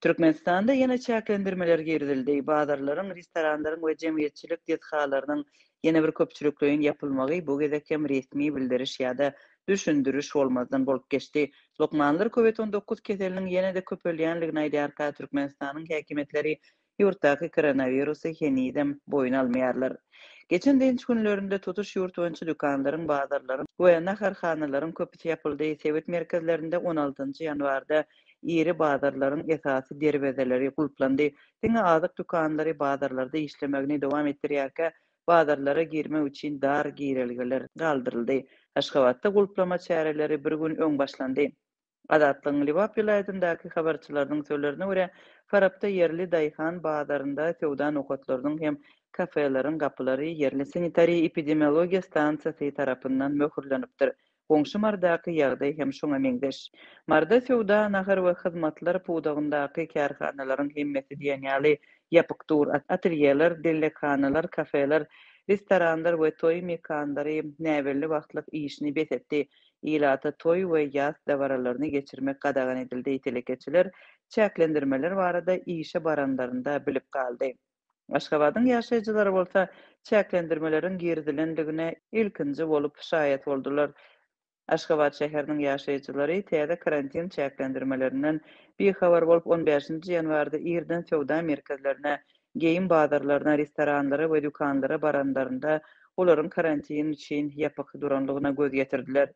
Türkmenistanda yine çäklendirmeler girdildi. Bazarlaryň, restoranlaryň we jemgyýetçilik dethgalarynyň ýene bir köpçülikleriň yapylmagy bu gezekem resmi bildiriş ýa-da düşündürüş bolmazdan bolup geçdi. Lokmanlar COVID-19 keseliniň ýene-de köpelýänligini aýdýar. Türkmenistanyň häkimetleri ýurtdaky koronavirusy henidem boyun almaýarlar. Geçen deniz günlerinde tutuş yurt boýunça dükanlaryň, bazarlaryň we naharhanalaryň köpüsi ýapyldy. Sewet merkezlerinde 16 ýanwarda iri bazarlaryň esasy derwezeleri gulplandy. Diňe azyk dükanlary bazarlarda işlemegini dowam etdirýärkä, bazarlara girmek üçin dar giýrelgiler galdyryldy. Aşgabatda gulplama çäreleri bir gün öň başlandy. Adatlyň Liwap vilayatyndaky habarçylaryň sözlerine görä, Farapda yerli daýhan bazarynda sewda nokatlarynyň hem kafelerin gapylary yerli sanitariýa epidemiologiýa stansiýasy tarapyndan möhürlenipdir. Goňşy mardaky ýagdaý hem şoňa meňdeş. Marda sewda, nahar we hyzmatlar puwdagyndaky kärhanalaryň hemmesi diýen ýaly ýapyk dur ateljeler, delekxanalar, kafeler, restoranlar we toý mekanlary näwelli wagtlyk işini besetdi. Ilata toý we ýaz dawaralaryny geçirmek gadagan edildi. Telekeçiler çäklendirmeler barada işe baranlarynda bilip galdy. Aşgabatyň ýaşaýjylary bolsa çäklendirmelerin girdilendigine ilkinji bolup şaýat boldular. Aşgabat şäheriniň ýaşaýjylary täze karantin çäklendirmelerinden bihabar bolup 15-nji ýanwarda irden sewda merkezlerine, geýim bazarlaryna, restoranlara we dükanlara baranlarynda olaryň karantin üçin ýapyk duranlygyna göz ýetirdiler.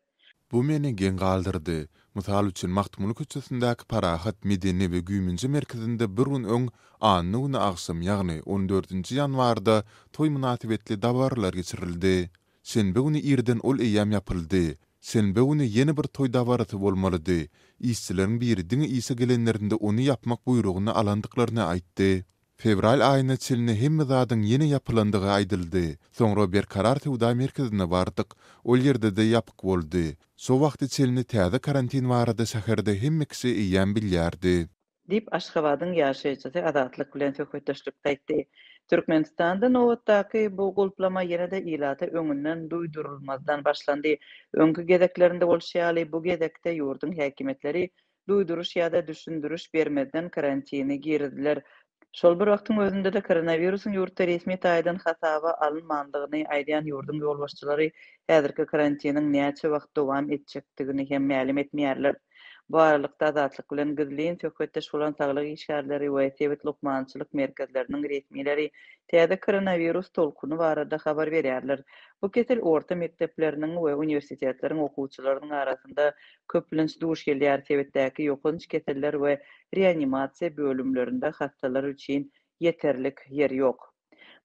Bu meni gen galdyrdy. Mysal üçin Maktumly köçesindäki Parahat Medeni we Güýmünji merkezinde bir gün öň anyny agşam ýagny 14-nji ýanwarda toý münasibetli dawarlar geçirildi. Şenbe güni irden ol eýam ýapyldy. Şenbe güni ýene bir toý dawarty bolmalydy. İşçileriň biri diňe ise gelenlerinde onu ýapmak buyrugyny alandyklaryny aýtdy. Fevral aýyna çelini hemme zadyň ýene ýapylandygy aýdyldy. Soňra bir karar sewda merkezine bardyk. Ol ýerde-de ýapyk boldy. So wagty çelini täze karantin barada şäherde hemme kişi eýän bilýärdi. Dip Aşgabatyň ýaşaýjysy Adatlyk bilen söhbetdeşlikde aýtdy. Türkmenistanda nowatdaky bu gulplama ýene-de ilata öňünden duýdurulmazdan başlandy. Öňkü gezeklerinde bolşýaly bu gezekde ýurdun häkimetleri duýduruş ýa-da düşündürüş bermeden karantini girdiler. Şol bir wagtyň özünde de koronawirusyň ýurtda resmi taýdan hasaba alınmandygyny aýdýan ýurdun ýolbaşçylary häzirki karantiniň näçe wagt dowam etjekdigini hem ma'lum etmeýärler. Bu aralykda Azatlyk bilen gizliň söhbetdeş bolan saglyk işgärleri we Sewet lokmançylyk merkezleriniň resmileri täze koronavirus tolkuny barada habar berýärler. Bu kesel orta mektepleriň we uniwersitetleriň okuwçylarynyň arasynda köplenç duş gelýär. Sewetdäki ýokunç keseller we reanimasiýa bölümlerinde hastalar üçin yeterlik yer ýok.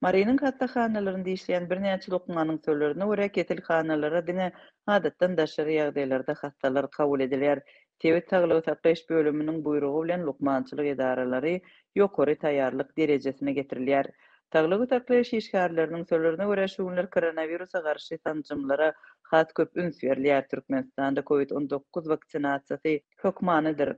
Marynyň hastahanalaryny işleýän bir näçe lokmanyň sözlerine görä, keselhanalara diňe adatdan daşary ýagdaýlarda hastalar kabul edilýär. Sewet Saglygy saklaýyş bölüminiň buyrugy bilen lokmançylyk edaralary ýokary taýýarlyk derejesine getirilýär. Saglygy saklaýyş işgärleriniň sözlerine görä, şu günler koronawirusa garşy tanjymlara has köp üns berilýär. Türkmenistanda COVID-19 vaksinasiýasy hökmanydyr.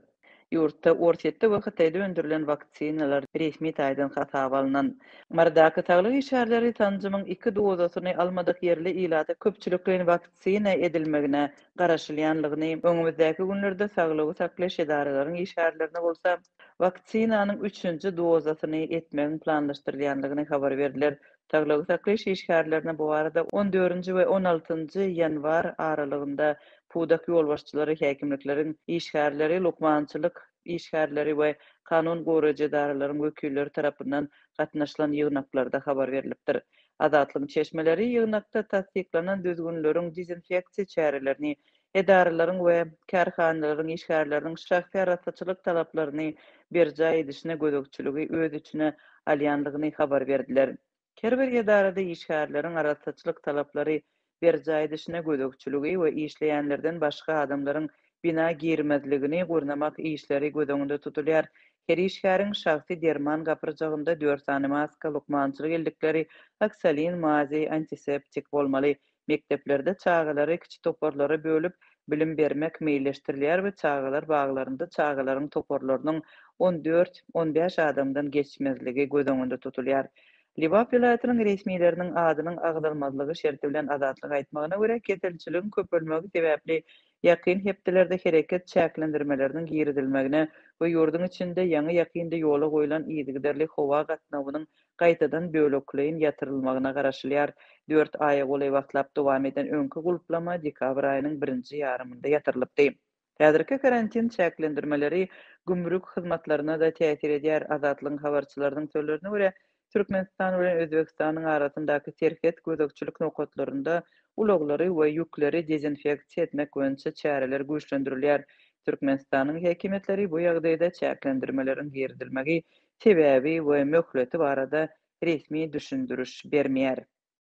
Ýurtda orsetde we Hytaýda öndürilen vaksinalar resmi taýdan hasaba alynan. Mardaky saglyk işgärleri tanjymyň 2 dozasyny almadyk ýerli ilada köpçüliklerin vaksina edilmegine garaşylýanlygyny, öňümüzdäki günlerde saglygy saklaýyş edaralarynyň işgärlerine bolsa vaksinanyň 3-nji dozasyny etmegi planlaşdyrylýanlygyny habar berdiler. Saglygy saklaýyş işgärlerine bu arada 14-nji we 16-njy ýanwar aralygynda pudak ýolbaşçylary, häkimlikleriň işgärleri, lokmançylyk işgärleri we kanun goraýjy edaralaryň wekilleri tarapyndan gatnaşylan ýygnaklarda habar berilipdir. Azatlyň çeşmeleri ýygnakda tasdiklanan düzgünleriň dezinfeksiýa çärelerini, edaralaryň we kärhanalaryň işgärleriniň şahsy araççylyk talaplaryny berja edişine gödökçüligi öz içine alýanlygyny habar berdiler. Her bir edarada işgärleriň araççylyk talaplary berja edişine gödökçüligi we işleýänlerden başga adamlaryň bina girmezligini gurnamak işleri göz öňünde tutulýar. Her işgäriň şahsy derman gapyrjagynda 4 sany maska, lokmançylyk eldikleri, aksalin, mazy, antiseptik bolmaly. Mekteplerde çağalary kiçik toporlara bölüp bilim bermek meýilleşdirilýär we çağalar baglarynda çağalaryň toporlarynyň 14-15 adamdan geçmezligi göz öňünde tutulýar. Liwap vilayatynyň resmileriniň adynyň agdalmazlygy şerti bilen Azatlyk aýtmagyna görä, keselçiligiň köpelmegi sebäpli Ýakyn hepdelerde hereket çäklendirmeleriniň giridilmegine we ýurdun içinde ýaňy ýakynda ýola goýulan ýygyderli howa gatnawynyň gaýtadan bölekleýin ýatyrylmagyna garaşylýar. 4 aýa goly wagtlap dowam eden öňkü gulplama dekabr aýynyň 1-nji ýarymynda ýatyrlypdy. Häzirki karantin çäklendirmeleri gümrük hyzmatlaryna da täsir edýär. Azatlygyň habarçylarynyň sözlerine görä, Türkmenistan bilen Özbegistanyň arasyndaky serket gözekçilik nokatlarynda uloglary we ýükleri dezinfeksiýa etmek boýunça çäreler güýçlendirilýär. Türkmenistanyň häkimetleri bu ýagdaýda çäklendirmelerin giridilmegi sebäbi we möhleti barada resmi düşündürüş bermeýär.